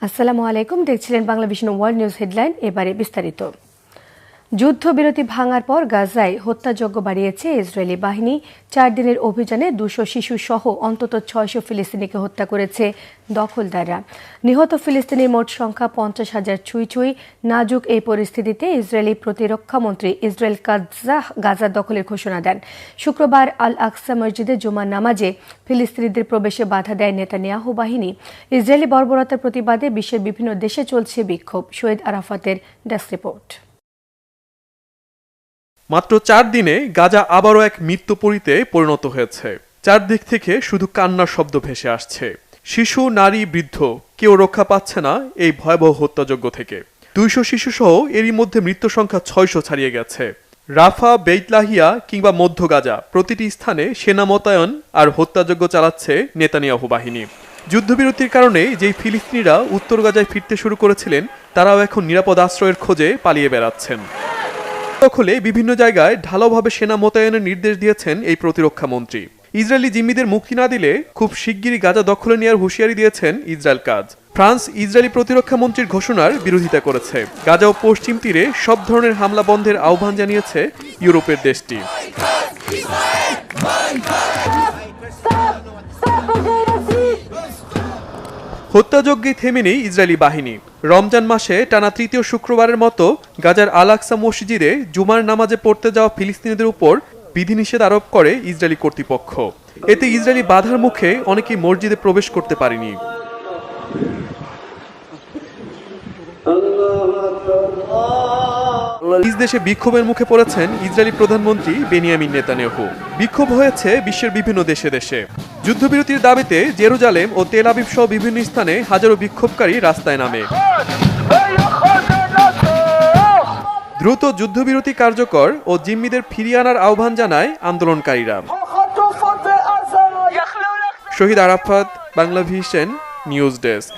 আসসালামু আলাইকুম, দেখছিলেন Bangla vision world news headline. এবারে বিস্তারিত। যুদ্ধবিরতি ভাঙার পর গাজায় হত্যাযজ্ঞ বাড়িয়েছে ইসরায়েলি বাহিনী। 4 দিনের অভিযানে 200 শিশু সহ অন্তত 600 ফিলিস্তিনিকে হত্যা করেছে দখলদাররা। নিহত ফিলিস্তিনির মোট সংখ্যা 50,000 ছুঁই। নাজুক এই পরিস্থিতিতে ইসরায়েলি প্রতিরক্ষামন্ত্রী ইসরায়েল গাজা দখলের ঘোষণা দেন। শুক্রবার আল আকসা মসজিদে জুমার নামাজে ফিলিস্তিনিদের প্রবেশে বাধা দেয় নেতানিয়াহু বাহিনী। ইসরায়েলি বর্বরতার প্রতিবাদে বিশ্বের বিভিন্ন দেশে চলছে বিক্ষোভ। শহীদ আরাফাতের ডেস্ক রিপোর্ট। মাত্র 4 দিনে গাজা আবারও এক মৃত্যুপরীতে পরিণত হয়েছে। চারদিক থেকে শুধু কান্নার শব্দ ভেসে আসছে। শিশু, নারী, বৃদ্ধ কেউ রক্ষা পাচ্ছে না এই ভয়াবহ হত্যাযজ্ঞ থেকে। 200 শিশু সহ এরই মধ্যে মৃত্যু সংখ্যা 600 ছাড়িয়ে গেছে। রাফা, বেইতলাহিয়া কিংবা মধ্য গাজা প্রতিটি স্থানে সেনা মোতায়েন আর হত্যাযজ্ঞ চালাচ্ছে নেতানিয়াহু বাহিনী। যুদ্ধবিরতির কারণে যেই ফিলিস্তিনিরা উত্তর গাজায় ফিরতে শুরু করেছিলেন তারাও এখন নিরাপদ আশ্রয়ের খোঁজে পালিয়ে বেড়াচ্ছেন। দখলে বিভিন্ন জায়গায় ঢালাওভাবে সেনা মোতায়েনের নির্দেশ দিয়েছেন এই প্রতিরক্ষা মন্ত্রী। ইসরায়েলি জিম্মিদের মুক্তি না দিলে খুব শিগগিরই গাজা দখলে নেওয়ার হুঁশিয়ারি দিয়েছেন ইসরায়েল কাজ। ফ্রান্স ইসরায়েলি প্রতিরক্ষা মন্ত্রীর ঘোষণার বিরোধিতা করেছে। গাজা ও পশ্চিম তীরে সব ধরনের হামলা বন্ধের আহ্বান জানিয়েছে ইউরোপের দেশটি। হত্যাযজ্ঞে থেমে নেই ইসরায়েলি বাহিনী। রমজান মাসে টানা তৃতীয় শুক্রবারের মতো গাজার আল আকসা মসজিদে জুমার নামাজে পড়তে যাওয়া ফিলিস্তিনিদের উপর বিধিনিষেধ আরোপ করে ইসরায়েলি কর্তৃপক্ষ। এতে ইসরায়েলি বাধার মুখে অনেকেই মসজিদে প্রবেশ করতে পারেনি। নিজ দেশে বিক্ষোভের মুখে পড়েছেন ইসরায়েলি প্রধানমন্ত্রী বেনিয়ামিন নেতানিয়াহু। বিক্ষোভ হয়েছে বিশ্বের বিভিন্ন দেশে দেশে। যুদ্ধবিরতির দাবিতে জেরুজালেম ও তেল আবিব সহ বিভিন্ন স্থানে হাজারো বিক্ষোভকারী রাস্তায় নামে। দ্রুত যুদ্ধবিরতি কার্যকর ও জিম্মিদের ফিরিয়ে আনার আহ্বান জানায় আন্দোলনকারীরা। Shahid Arafat, Bangla vision news desk.